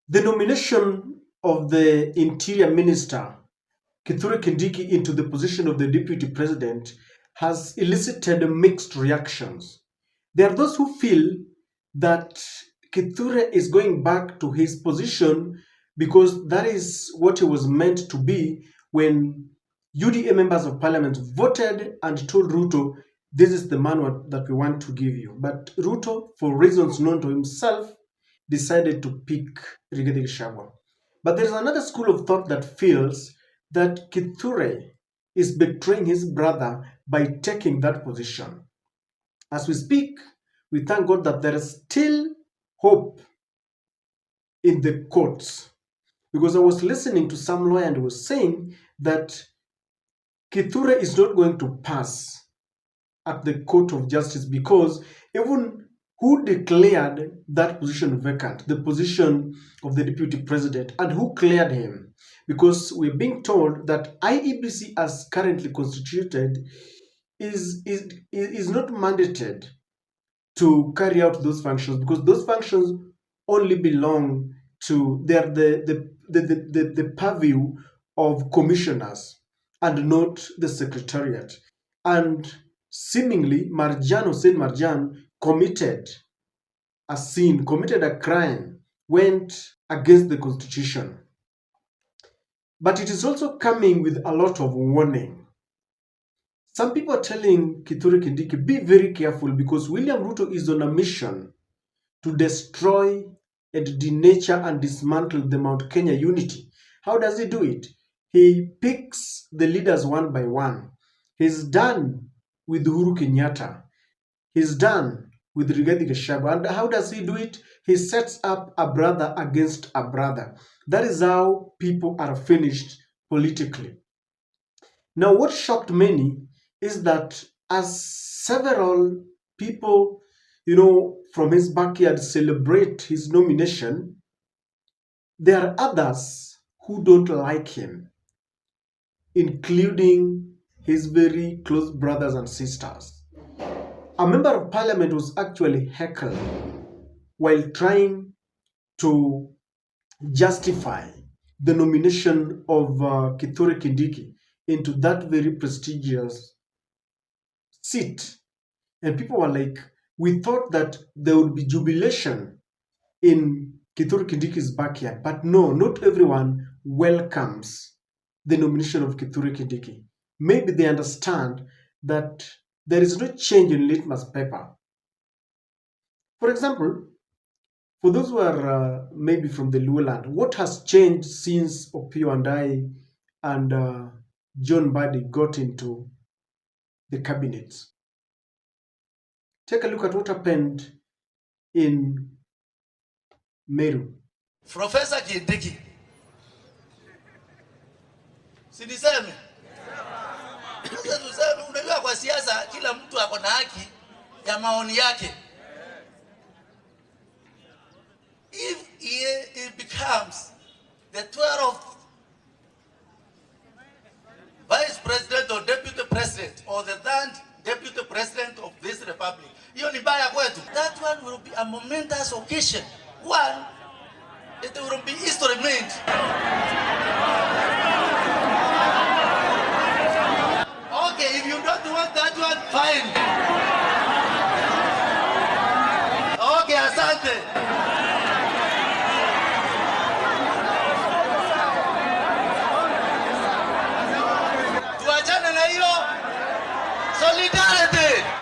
The nomination of the Interior Minister, Kithure Kindiki, into the position of the Deputy President has elicited mixed reactions. There are those who feel that Kithure is going back to his position because that is what he was meant to be when UDA members of parliament voted and told Ruto, this is the man that we want to give you. But Ruto, for reasons known to himself, decided to pick Rigathi Gachagua. But there is another school of thought that feels that Kithure is betraying his brother by taking that position. As we speak, we thank God that there is still hope in the courts. Because I was listening to some lawyer and he was saying that Kithure is not going to pass at the Court of Justice because even who declared that position vacant, the position of the Deputy President, and who cleared him? Because we're being told that IEBC, as currently constituted, is not mandated to carry out those functions because those functions only belong to the purview of commissioners and not the secretariat. And seemingly Marjan Hussein Marjan committed a sin, committed a crime, went against the constitution. But it is also coming with a lot of warning. Some people are telling Kithure Kindiki, be very careful because William Ruto is on a mission to destroy and denature and dismantle the Mount Kenya unity. How does he do it? He picks the leaders one by one. He's done with Uhuru Kenyatta. He's done with Rigathi Gachagua. And how does he do it? He sets up a brother against a brother. That is how people are finished politically. Now, what shocked many is that as several people, from his backyard celebrate his nomination, there are others who don't like him, including his very close brothers and sisters. A member of parliament was actually heckled while trying to justify the nomination of Kithure Kindiki into that very prestigious seat. And people were like, we thought that there would be jubilation in Kithure Kindiki's backyard. But no, not everyone welcomes the nomination of Kithure Kindiki. Maybe they understand that there is no change in litmus paper. For example, for those who are maybe from the Luoland, what has changed since Opio and I and John Mbadi got into the cabinet? Take a look at what happened in Meru. Professor Kindiki, siniseme sasa, tuseme, unajua kwa siasa kila mtu ako na haki ya maoni yake. If it becomes the 12th vice president or deputy president or the 3rd deputy president of this republic, hiyo ni baya kwetu. That one will be a momentous occasion. One, it will be history made. Okay, if you don't want that one, fine. Okay, asante.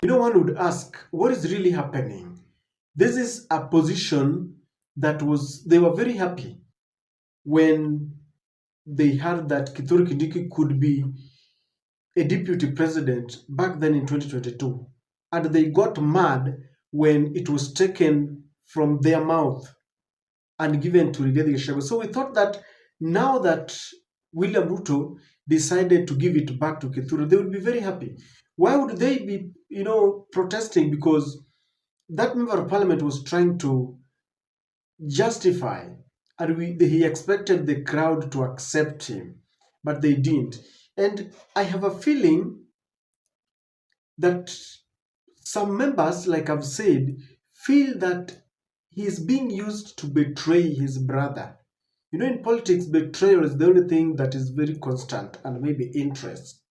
One would ask, what is really happening? This is a position that they were very happy when they heard that Kithure Kindiki could be a deputy president back then in 2022. And they got mad when it was taken from their mouth and given to Rigathi Gachagua. So we thought that now that William Ruto decided to give it back to Kithure, they would be very happy. Why would they be, protesting? Because that member of parliament was trying to justify, and he expected the crowd to accept him, but they didn't. And I have a feeling that some members, like I've said, feel that he is being used to betray his brother. You know, in politics, betrayal is the only thing that is very constant, and maybe interest.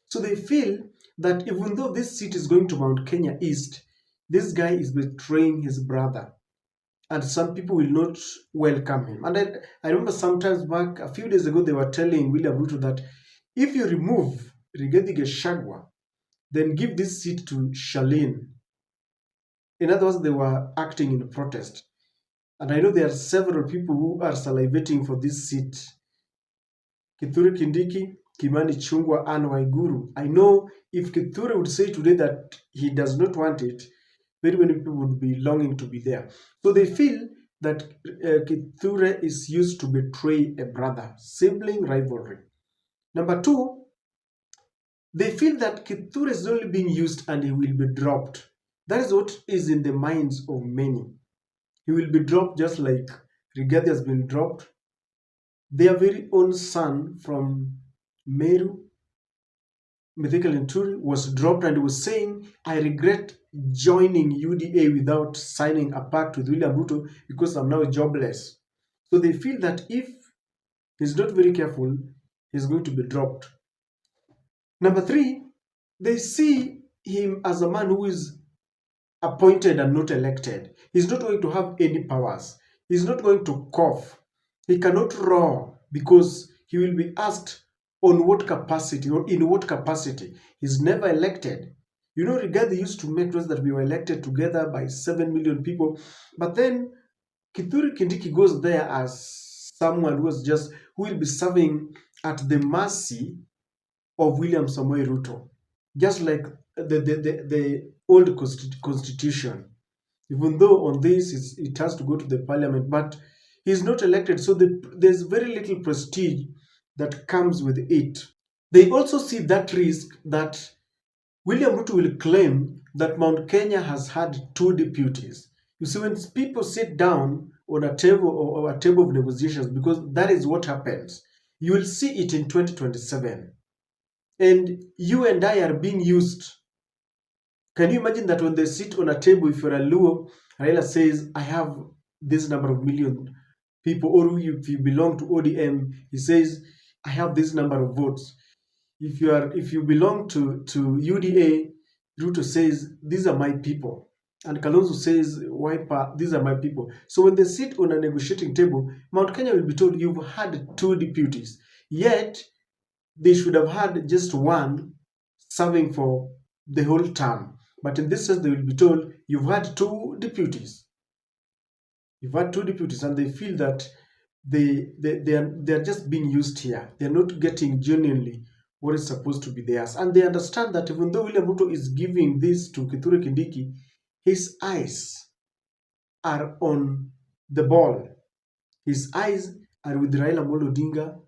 So they feel that even though this seat is going to Mount Kenya East, this guy is betraying his brother, and some people will not welcome him. And I remember sometimes back a few days ago, they were telling William Ruto that if you remove Rigathi Gachagua, then give this seat to Charlene. In other words, they were acting in protest. And I know there are several people who are salivating for this seat. Kithure Kindiki, Kimani Chungwa, and Waiguru. I know if Kithure would say today that he does not want it, very many people would be longing to be there. So they feel that Kithure is used to betray a brother, sibling rivalry. Number two, they feel that Kithure is only being used and he will be dropped. That is what is in the minds of many. He will be dropped just like Rigathi has been dropped. Their very own son from Meru, Mithika Linturi, was dropped and was saying, I regret joining UDA without signing a pact with William Ruto because I'm now jobless. So they feel that if he's not very careful, he's going to be dropped. Number three, they see him as a man who is appointed and not elected. He's not going to have any powers. He's not going to cough. He cannot roar because he will be asked on what capacity or in what capacity. He's never elected. You know, Rigathi used to make those that we were elected together by 7 million people. But then Kithure Kindiki goes there as someone who will be serving at the mercy of William Samoei Ruto. Just like the old constitution. Even though on this it has to go to the parliament, but he's not elected, so there's very little prestige that comes with it. They also see that risk that William Ruto will claim that Mount Kenya has had two deputies. You see, when people sit down on a table or a table of negotiations, because that is what happens, you will see it in 2027. And you and I are being used. Can you imagine that when they sit on a table, if you're a Luo, Raila says, I have this number of million people, or if you belong to ODM, he says, I have this number of votes. If you belong to UDA, Ruto says, these are my people. And Kalonzo says, Wiper, these are my people. So when they sit on a negotiating table, Mount Kenya will be told, you've had two deputies. Yet, they should have had just one serving for the whole term. But in this sense, they will be told, you've had two deputies. You've had two deputies, and they feel that they are just being used here. They're not getting genuinely what is supposed to be theirs. And they understand that even though William Ruto is giving this to Kithure Kindiki, his eyes are on the ball. His eyes are with Raila Amolo Odinga,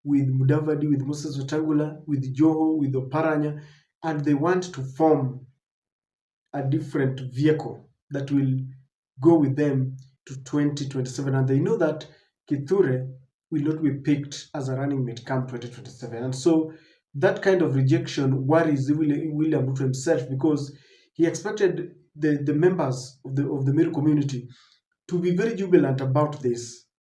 with Mudavadi, with Moses Wetangula, with Joho, with Oparanya, and they want to form a different vehicle that will go with them to 2027. And they know that Kithure will not be picked as a running mate come 2027. And so that kind of rejection worries William Ruto himself, because he expected the members of the Meru community to be very jubilant about this.